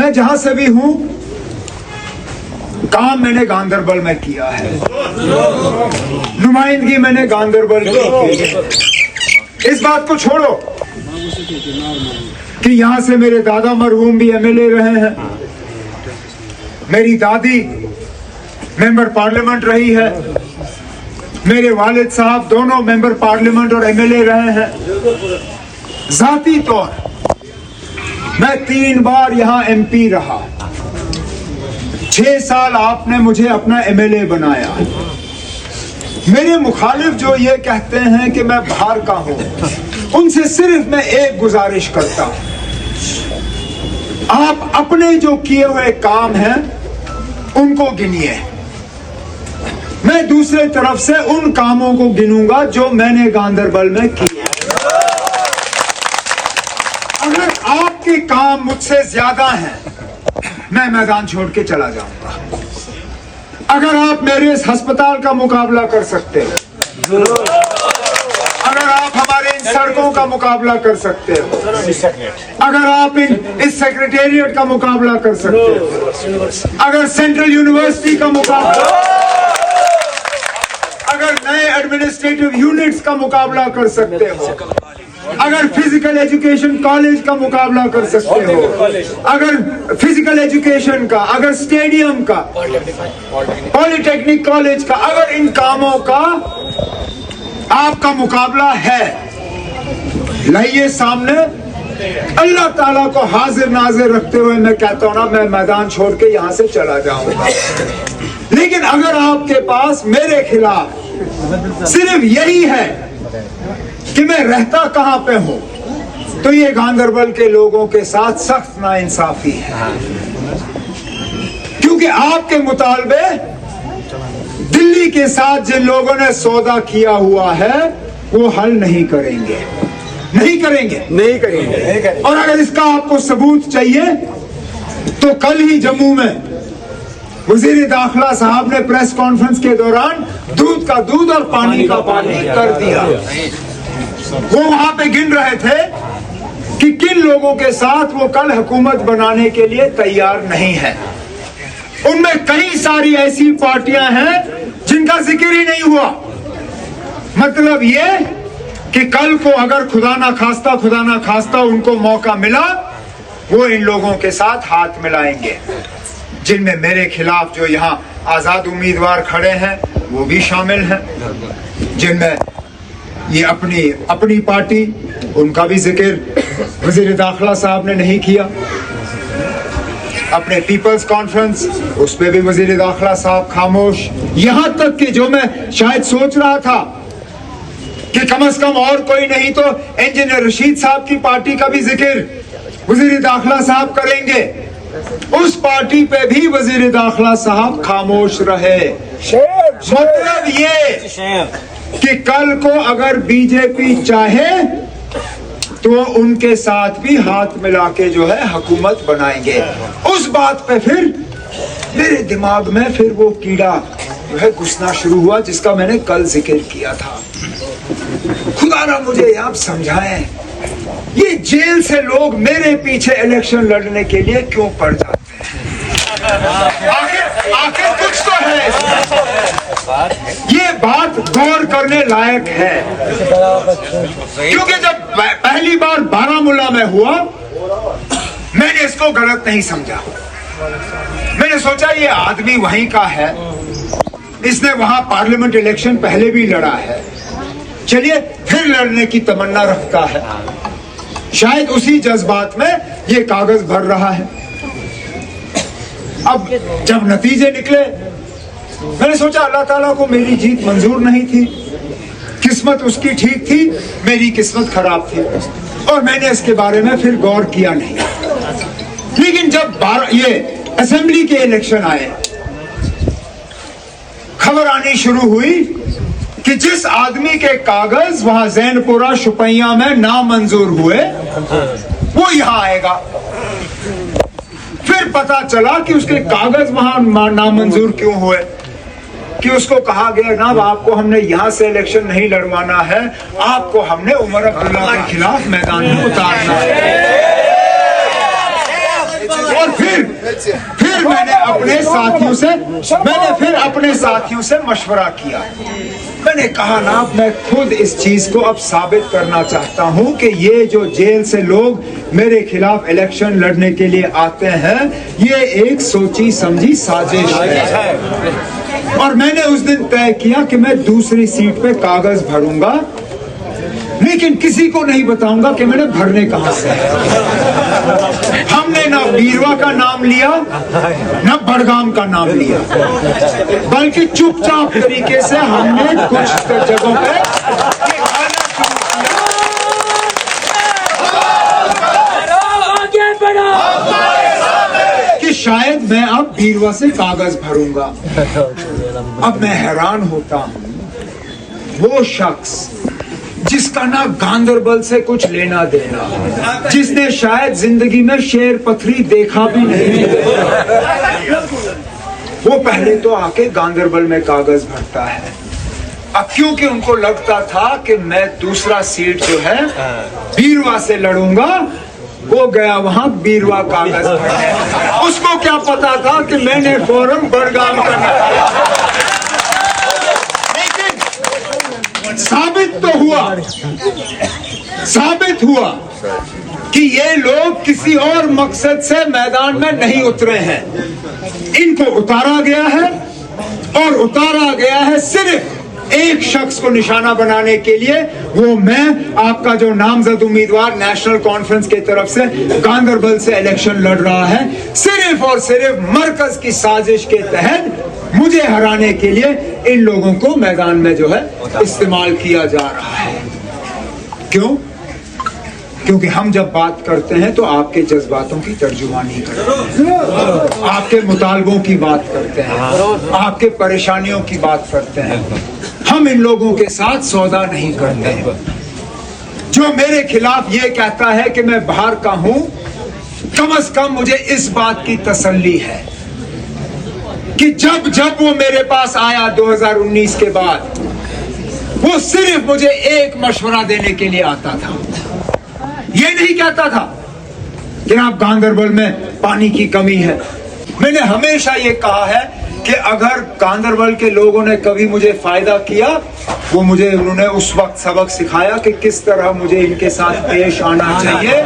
मैं जहां से भी हूं, काम मैंने गांधरबल में किया है, नुमाइंदगी मैंने गांधरबल की। इस बात को छोड़ो कि यहां से मेरे दादा मरहूम भी एमएलए रहे हैं, मेरी दादी मेंबर पार्लियामेंट रही है, मेरे वालिद साहब दोनों मेंबर पार्लियामेंट और एमएलए रहे हैं। जाती तौर मैं 3 बार यहां एमपी रहा, 6 साल आपने मुझे अपना एमएलए बनाया। मेरे मुखालिफ जो ये कहते हैं कि मैं बाहर का हूं, उनसे सिर्फ मैं एक गुजारिश करता हूं, आप अपने जो किए हुए काम हैं उनको गिनिए, मैं दूसरे तरफ से उन कामों को गिनूंगा जो मैंने गांधरबल में किए। अगर आपके काम मुझसे ज्यादा हैं, मैं मैदान छोड़ के चला जाऊंगा। अगर आप मेरे इस अस्पताल का मुकाबला कर सकते हो, अगर आप हमारे इन सड़कों का मुकाबला कर सकते हो, अगर आप इस सेक्रेटेरिएट का मुकाबला कर सकते हो, अगर सेंट्रल यूनिवर्सिटी का मुकाबला, अगर नए एडमिनिस्ट्रेटिव यूनिट्स का मुकाबला कर सकते हो, अगर फिजिकल एजुकेशन कॉलेज का मुकाबला कर सकते हो, अगर फिजिकल एजुकेशन का, अगर स्टेडियम का, पॉलिटेक्निक कॉलेज का, अगर इन कामों का आपका मुकाबला है, लाइए सामने। अल्लाह ताला को हाजिर नाजिर रखते हुए मैं कहता हूं ना, मैं मैदान छोड़ के यहां से चला जाऊंगा। लेकिन अगर आपके पास मेरे खिलाफ सिर्फ यही है कि मैं रहता कहां पे हूं, तो ये गांधरबल के लोगों के साथ सख्त नाइंसाफी है, क्योंकि आपके मुतालबे दिल्ली के साथ जिन लोगों ने सौदा किया हुआ है वो हल नहीं करेंगे, नहीं करेंगे। और अगर इसका आपको सबूत चाहिए तो कल ही जम्मू में वजीर दाखिला साहब ने प्रेस कॉन्फ्रेंस के दौरान दूध का दूध और पानी का पानी कर दिया। वो वहां पे गिन रहे थे कि किन लोगों के साथ वो कल हुकूमत बनाने के लिए तैयार नहीं है। उनमें कई सारी ऐसी पार्टियां हैं जिनका जिक्र ही नहीं हुआ। मतलब ये कि कल को अगर खुदा ना खास्ता उनको मौका मिला, वो इन लोगों के साथ हाथ मिलाएंगे, जिनमें मेरे खिलाफ जो यहाँ आजाद उम्मीदवार खड़े हैं वो भी शामिल हैं, जिनमें ये अपनी पार्टी, उनका भी जिक्र वजीर दाखिला साहब ने नहीं किया। अपने पीपल्स कॉन्फ्रेंस, उस पे भी वजीर दाखिला साहब खामोश। यहां तक कि जो मैं शायद सोच रहा था कि कम से कम और कोई नहीं तो इंजीनियर रशीद साहब की पार्टी का भी जिक्र वजीर दाखिला साहब करेंगे, उस पार्टी पे भी वजीर दाखिला साहब खामोश रहे। मतलब ये कि कल को अगर बीजेपी चाहे तो उनके साथ भी हाथ मिला के जो है हुकूमत बनाएंगे। उस बात पे फिर मेरे दिमाग में फिर वो कीड़ा जो है घुसना शुरू हुआ जिसका मैंने कल जिक्र किया था। खुदा ना मुझे आप समझाएं, ये जेल से लोग मेरे पीछे इलेक्शन लड़ने के लिए क्यों पड़ जाते हैं? आखिर कुछ तो है। ये बात गौर करने लायक है, क्योंकि जब पहली बार बारामूला में हुआ मैंने इसको गलत नहीं समझा। मैंने सोचा ये आदमी वहीं का है, इसने वहां पार्लियामेंट इलेक्शन पहले भी लड़ा है, चलिए फिर लड़ने की तमन्ना रखता है, शायद उसी जज्बात में ये कागज भर रहा है। अब जब नतीजे निकले मैंने सोचा अल्लाह ताला को मेरी जीत मंजूर नहीं थी, किस्मत उसकी ठीक थी, मेरी किस्मत खराब थी, और मैंने इसके बारे में फिर गौर किया नहीं। लेकिन जब ये असेंबली के इलेक्शन आए, खबर आनी शुरू हुई कि जिस आदमी के कागज वहां जैनपुरा शुपैया में नामंजूर हुए वो यहां आएगा। फिर पता चला कि उसके कागज वहां नामंजूर क्यों हुए, कि उसको कहा गया ना आपको हमने यहां से इलेक्शन नहीं लड़वाना है, आपको हमने उमर अब्दुल्ला के खिलाफ मैदान में उतारना है। और फिर मैंने अपने साथियों से मशवरा किया। मैंने कहा ना, मैं खुद इस चीज को अब साबित करना चाहता हूं कि ये जो जेल से लोग मेरे खिलाफ इलेक्शन लड़ने के लिए आते हैं, ये एक सोची समझी साजिश है। और मैंने उस दिन तय किया कि मैं दूसरी सीट पे कागज भरूंगा, लेकिन किसी को नहीं बताऊंगा कि मैंने भरने कहां से। हमने ना बीरवा का नाम लिया, ना बड़गाम का नाम लिया, बल्कि चुपचाप तरीके से हमने कुछ जगहों पे कि शायद मैं अब बीरवा से कागज भरूंगा। अब मैं हैरान होता हूं, वो शख्स जिसका ना गांदरबल से कुछ लेना देना, जिसने शायद जिंदगी में शेर पथरी देखा भी नहीं, वो पहले तो आके गांदरबल में कागज भरता है। अब क्योंकि उनको लगता था कि मैं दूसरा सीट जो है बीरवा से लड़ूंगा, वो गया वहां बीरवा कागज भरने। उसको क्या पता था कि मैंने फौरन बड़गाम करना। साबित हुआ कि ये लोग किसी और मकसद से मैदान में नहीं उतरे हैं। इनको उतारा गया है, और उतारा गया है सिर्फ एक शख्स को निशाना बनाने के लिए। वो मैं, आपका जो नामजद उम्मीदवार नेशनल कॉन्फ्रेंस की तरफ से गांदरबल से इलेक्शन लड़ रहा है, सिर्फ और सिर्फ मरकज की साजिश के तहत मुझे हराने के लिए इन लोगों को मैदान में जो है इस्तेमाल किया जा रहा है। क्यों? क्योंकि हम जब बात करते हैं तो आपके जज्बातों की तर्जुमानी करते हैं, आपके मुतालबों की बात करते हैं, आपके परेशानियों की बात करते हैं। हम इन लोगों के साथ सौदा नहीं करते हैं। जो मेरे खिलाफ ये कहता है कि मैं बाहर का हूं, कम से कम मुझे इस बात की तसल्ली है कि जब वो मेरे पास आया 2019 के बाद, वो सिर्फ मुझे एक मशवरा देने के लिए आता था। ये नहीं कहता था कि आप गांदरबल में पानी की कमी है। मैंने हमेशा ये कहा है कि अगर गांदरबल के लोगों ने कभी मुझे फायदा किया, वो उन्होंने उस वक्त सबक सिखाया कि किस तरह मुझे इनके साथ पेश आना चाहिए,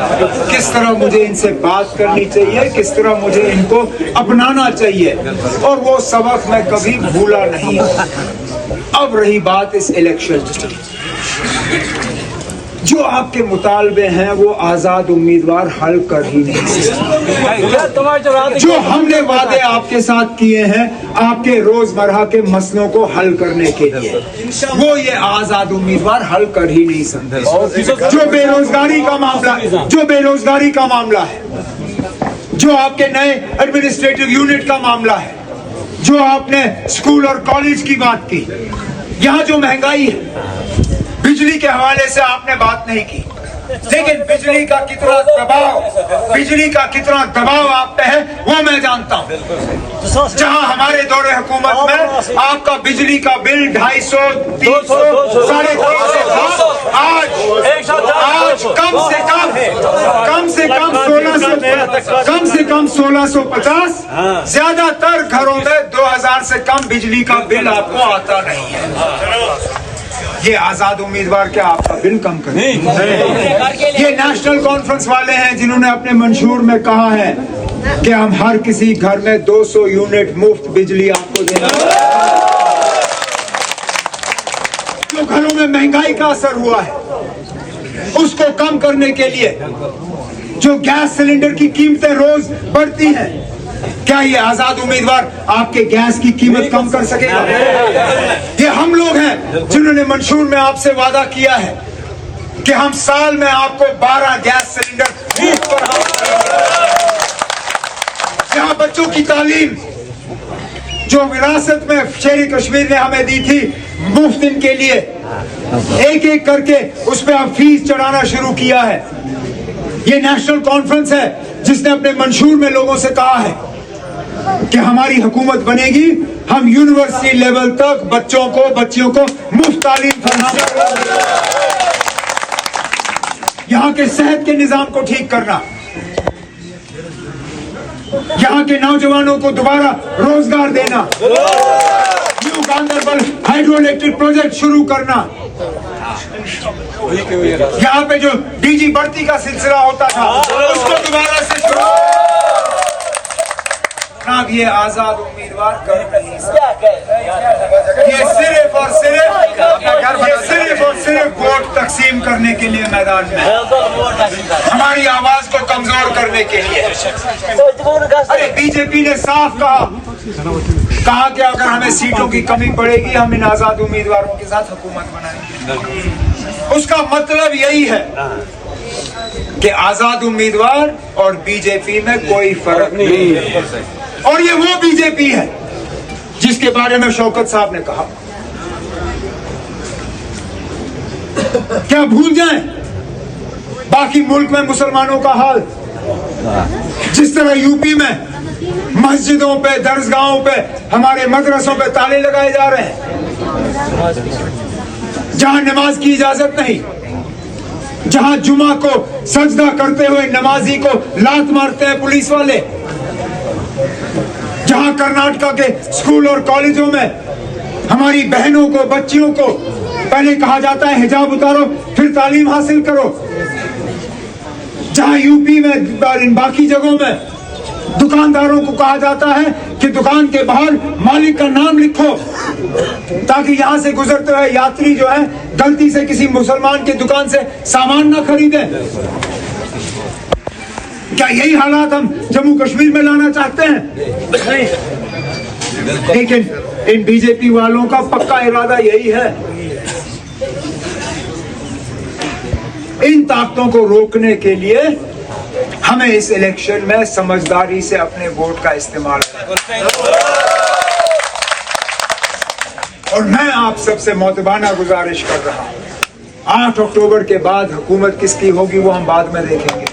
किस तरह मुझे इनसे बात करनी चाहिए, किस तरह मुझे इनको अपनाना चाहिए, और वो सबक मैं कभी भूला नहीं। अब रही बात इस इलेक्शन की, जो आपके मुतालबे हैं वो आजाद उम्मीदवार हल कर ही नहीं सकते। जो हमने वादे आपके साथ किए हैं आपके रोजमर्रा के मसलों को हल करने के लिए, वो ये आजाद उम्मीदवार हल कर ही नहीं सकते। जो बेरोजगारी का मामला है, जो आपके नए एडमिनिस्ट्रेटिव यूनिट का मामला है, जो आपने स्कूल और कॉलेज की बात की, यहाँ जो महंगाई है, बिजली के हवाले से आपने बात नहीं की, लेकिन बिजली का कितना दबाव आप पे है वो मैं जानता हूँ। जहाँ हमारे दौरे हुकूमत में आपका बिजली का बिल 250, 300, 350 था, आज कम से कम 1650। ज्यादातर घरों में 2000 से कम बिजली का बिल आपको आता नहीं है। ये आजाद उम्मीदवार क्या आपका बिल कम करे? ये नेशनल कॉन्फ्रेंस वाले हैं जिन्होंने अपने मंशूर में कहा है कि हम हर किसी घर में 200 यूनिट मुफ्त बिजली आपको देना। जो घरों में महंगाई का असर हुआ है उसको कम करने के लिए, जो गैस सिलेंडर की कीमतें रोज बढ़ती हैं, क्या ये आजाद उम्मीदवार आपके गैस की कीमत कम कर सकेगा? ये हम लोग हैं जिन्होंने मंशूर में आपसे वादा किया है कि हम साल में आपको 12 गैस सिलेंडर मुफ्त यहाँ बच्चों की तालीम जो विरासत में शेर कश्मीर ने हमें दी थी मुफ्त इनके लिए, एक एक करके उस पर अब फीस चढ़ाना शुरू किया है। ये नेशनल कॉन्फ्रेंस है जिसने अपने मंशूर में लोगों से कहा है कि हमारी हुकूमत बनेगी, हम यूनिवर्सिटी लेवल तक बच्चियों को मुफ्त तालीम फराहम, यहाँ के सेहत के निजाम को ठीक करना, यहाँ के नौजवानों को दोबारा रोजगार देना, new Ganderbal hydro electric project शुरू करना, यहाँ पे जो डीजी भर्ती का सिलसिला होता था उसको दोबारा से शुरू। अब ये आजाद उम्मीदवार कर नहीं सकते, ये सिर्फ और सिर्फ वोट तकसीम करने के लिए मैदान में, हमारी आवाज को कमजोर करने के लिए। अरे बीजेपी ने साफ कहा कि अगर हमें सीटों की कमी पड़ेगी हम इन आजाद उम्मीदवारों के साथ हुकूमत बनाएंगे। उसका मतलब यही है कि आजाद उम्मीदवार और बीजेपी में कोई फर्क नहीं है। और ये वो बीजेपी है जिसके बारे में शौकत साहब ने कहा, क्या भूल जाएं बाकी मुल्क में मुसलमानों का हाल, जिस तरह यूपी में मस्जिदों पे, दरसगाहों पे, हमारे मदरसों पे ताले लगाए जा रहे हैं, जहां नमाज की इजाजत नहीं, जहां जुमा को सजदा करते हुए नमाजी को लात मारते हैं पुलिस वाले, जहां कर्नाटका के स्कूल और कॉलेजों में हमारी बहनों को, बच्चियों को पहले कहा जाता है हिजाब उतारो फिर तालीम हासिल करो, जहां यूपी में इन बाकी जगहों में दुकानदारों को कहा जाता है कि दुकान के बाहर मालिक का नाम लिखो ताकि यहां से गुजरते हुए यात्री जो है गलती से किसी मुसलमान के दुकान से सामान ना खरीदे। क्या यही हालात हम जम्मू कश्मीर में लाना चाहते हैं? नहीं। लेकिन इन बीजेपी वालों का पक्का इरादा यही है, इन ताकतों को रोकने के लिए हमें इस इलेक्शन में समझदारी से अपने वोट का इस्तेमाल करना। और मैं आप सबसे मोतबाना गुजारिश कर रहा हूं, 8 अक्टूबर के बाद हुकूमत किसकी होगी वो हम बाद में देखेंगे।